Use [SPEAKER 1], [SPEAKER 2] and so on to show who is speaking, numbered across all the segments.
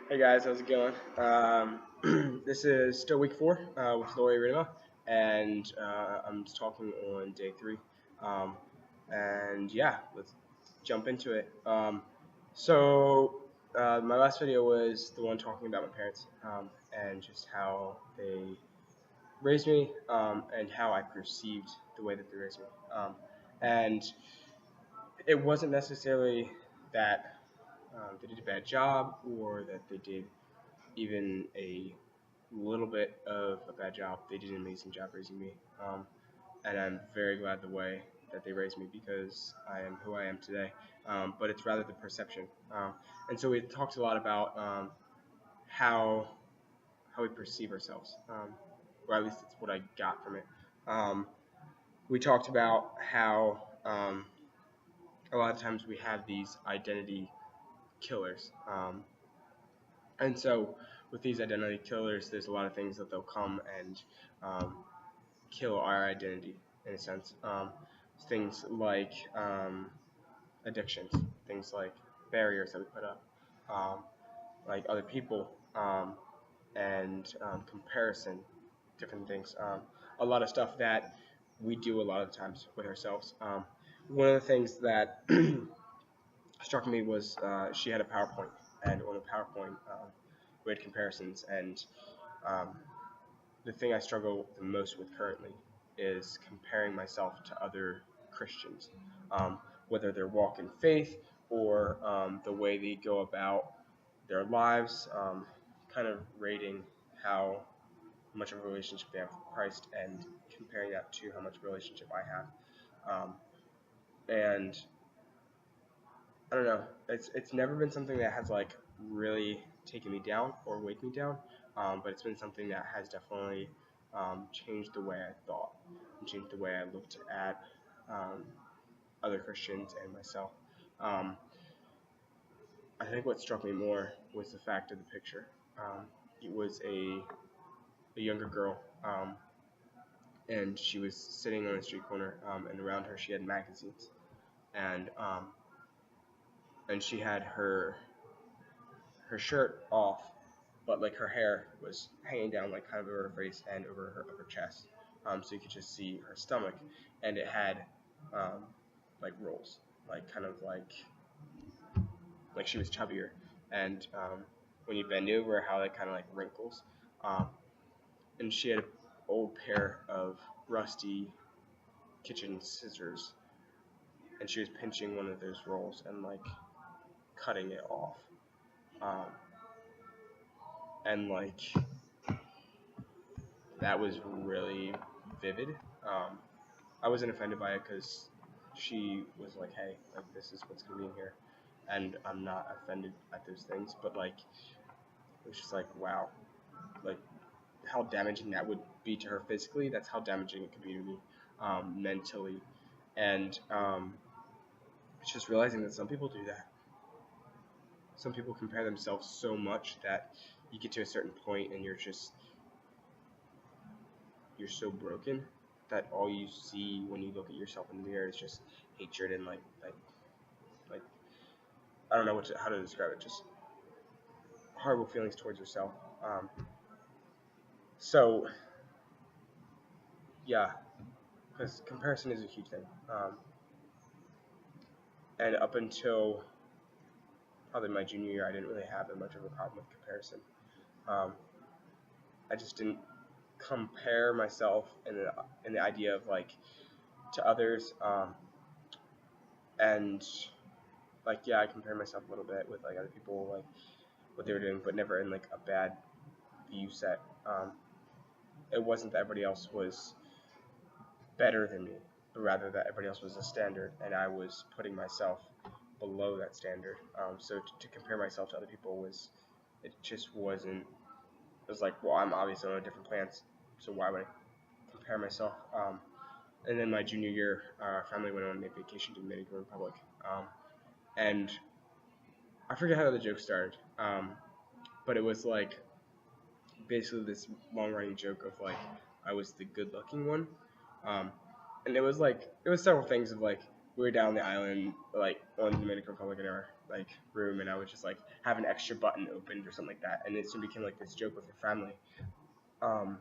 [SPEAKER 1] Hey guys, how's it going? This is still week 4 with Rietema, and I'm just talking on day 3. Um, and yeah, let's jump into it. My last video was the one talking about my parents and just how they raised me and how I perceived the way that they raised me. And it wasn't necessarily that they did a bad job or that they did even a little bit of a bad job. They did an amazing job raising me, and I'm very glad the way that they raised me because I am who I am today. But it's rather the perception, and so we talked a lot about how we perceive ourselves, or at least that's what I got from it. We talked about how a lot of times we have these identity killers. And so with these identity killers, there's a lot of things that they'll come and kill our identity in a sense. Things like addictions, things like barriers that we put up, like other people, and comparison, different things. A lot of stuff that we do a lot of times with ourselves. One of the things that struck me was she had a PowerPoint, and on the PowerPoint we had comparisons, and um, the thing I struggle the most with currently is comparing myself to other Christians, whether their walk in faith or the way they go about their lives, kind of rating how much of a relationship they have with Christ and comparing that to how much relationship I have. And I don't know, it's never been something that has like really taken me down or weighed me down, but it's been something that has definitely changed the way I thought and changed the way I looked at other Christians and myself. Um, I think what struck me more was the fact of the picture. It was a younger girl, and she was sitting on a street corner, and around her she had magazines, and she had her shirt off, but like her hair was hanging down like kind of over her face and over her upper chest, so you could just see her stomach, and it had um, like rolls, like kind of like she was chubbier, and when you bend over, how that kind of like wrinkles, um, and she had an old pair of rusty kitchen scissors, and she was pinching one of those rolls and like cutting it off, um, and like that was really vivid. I wasn't offended by it because she was like, "Hey, like this is what's gonna be in here," and I'm not offended at those things. But like, it was just like, wow, like how damaging that would be to her physically. That's how damaging it could be to me mentally, and it's just realizing that some people do that. Some people compare themselves so much that you get to a certain point and you're so broken that all you see when you look at yourself in the mirror is just hatred and like I don't know how to describe it, just horrible feelings towards yourself. So yeah, because comparison is a huge thing, and up until probably my junior year, I didn't really have that much of a problem with comparison. Um, I just didn't compare myself in the idea of like to others, and like yeah, I compare myself a little bit with like other people, like what they were doing, but never in like a bad view set. It wasn't that everybody else was better than me, but rather that everybody else was a standard, and I was putting myself below that standard. So to compare myself to other people it just wasn't. It was like, well, I'm obviously on a different plan, so why would I compare myself? And then my junior year, our family went on a vacation to the Dominican Republic, and I forget how the joke started, but it was like basically this long-running joke of like I was the good-looking one, um, and it was several things of like we were down the island like on the Dominican Republic and like room, and I would just like have an extra button opened or something like that, and it soon became like this joke with her family, um,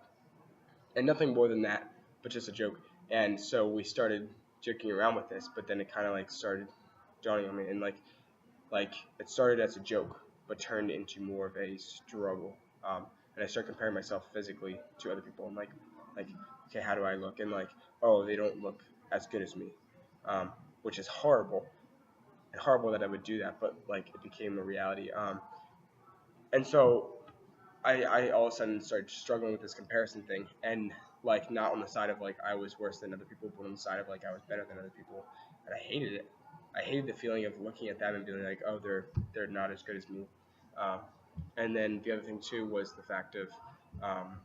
[SPEAKER 1] and nothing more than that, but just a joke. And so we started joking around with this, but then it kind of like started dawning on me, and like it started as a joke, but turned into more of a struggle. And I started comparing myself physically to other people, and like okay, how do I look? And like, oh, they don't look as good as me, which is horrible, and horrible that I would do that, but like it became a reality. And so I all of a sudden started struggling with this comparison thing, and like not on the side of like I was worse than other people, but on the side of like I was better than other people, and I hated it. I hated the feeling of looking at them and being like, oh, they're not as good as me. Um, and then the other thing too was the fact of um,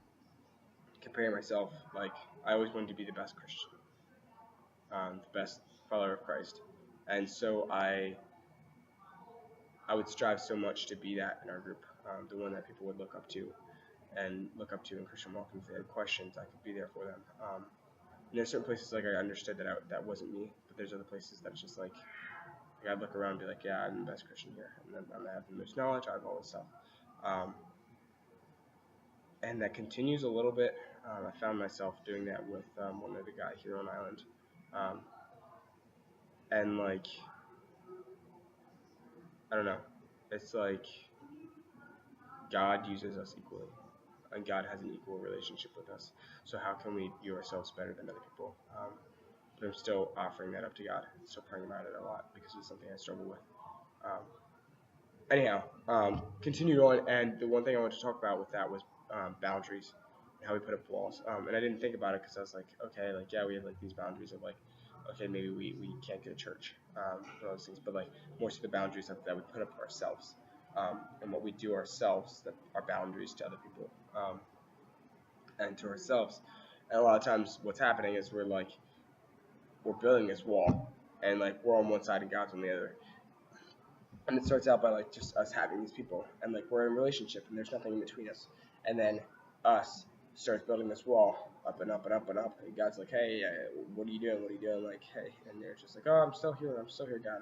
[SPEAKER 1] comparing myself. Like I always wanted to be the best Christian, the best follower of Christ, and so I would strive so much to be that in our group, the one that people would look up to in Christian walk. And if they had questions, I could be there for them. And there's certain places like I understood that that wasn't me, but there's other places that's just like I'd look around and be like, yeah, I'm the best Christian here, and then I have the most knowledge, I have all this stuff. And that continues a little bit. I found myself doing that with one other guy here on island, and like I don't know, it's like God uses us equally, and God has an equal relationship with us. So how can we view ourselves better than other people? But I'm still offering that up to God. I'm still praying about it a lot because it's something I struggle with. Anyhow, continued on, and the one thing I wanted to talk about with that was boundaries and how we put up walls. And I didn't think about it because I was like, okay, like yeah, we have like these boundaries of like, okay, maybe we can't go to church, those things, but like more so the boundaries that we put up for ourselves, and what we do ourselves that are boundaries to other people, and to ourselves. And a lot of times, what's happening is we're building this wall, and like we're on one side and God's on the other. And it starts out by like just us having these people, and like we're in a relationship, and there's nothing in between us. And then us starts building this wall up and up and up and up. And God's like, hey, what are you doing? What are you doing? Like, hey, and they're just like, oh, I'm still here. I'm still here, God.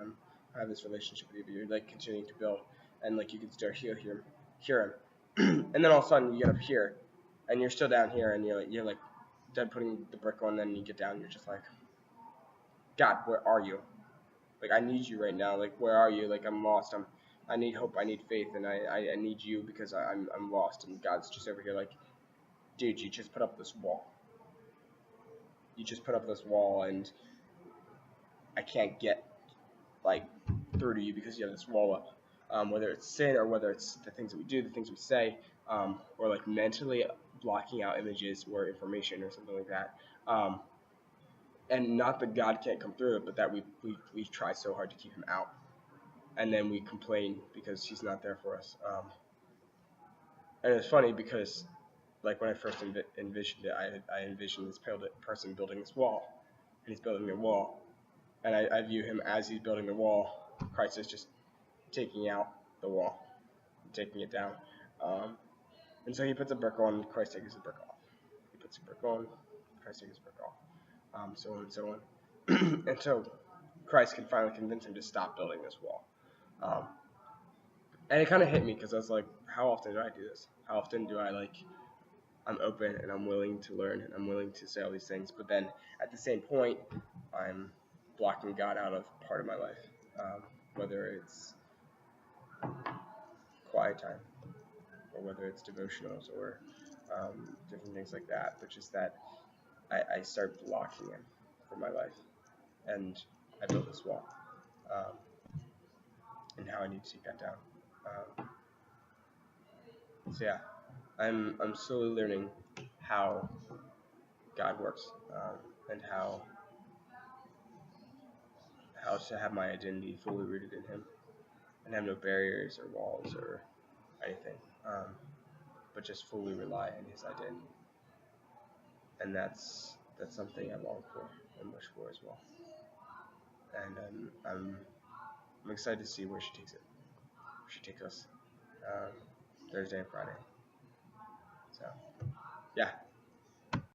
[SPEAKER 1] I have this relationship with you, but you're like continuing to build, and like you can still hear him. And then all of a sudden you get up here, and you're still down here, and you're like done putting the brick on. Then you get down, and you're just like, God, where are you? Like I need you right now. Like where are you? Like I'm lost. I need hope. I need faith, and I need you because I'm lost. And God's just over here like, dude, you just put up this wall. You just put up this wall, and I can't get like through to you because you have this wall up. Whether it's sin or whether it's the things that we do, the things we say, or like mentally blocking out images or information or something like that. And not that God can't come through it, but that we try so hard to keep him out. And then we complain because he's not there for us. And it's funny because, like when I first envisioned it, I envisioned this person building this wall, and he's building a wall, and I view him as he's building the wall. Christ is just taking out the wall, taking it down, and so he puts a brick on, Christ takes the brick off. He puts a brick on, Christ takes the brick off, so on and so on, and so Christ can finally convince him to stop building this wall. And it kind of hit me because I was like, how often do I do this? How often do I I'm open and I'm willing to learn and I'm willing to say all these things, but then at the same point, I'm blocking God out of part of my life, whether it's quiet time or whether it's devotionals or different things like that, but just that I start blocking him from my life, and I built this wall, and how I need to take that down. So yeah, I'm slowly learning how God works, and how to have my identity fully rooted in him and have no barriers or walls or anything, but just fully rely on his identity. And that's something I long for and wish for as well. And I'm excited to see where she takes it. Where she takes us, Thursday and Friday. So yeah,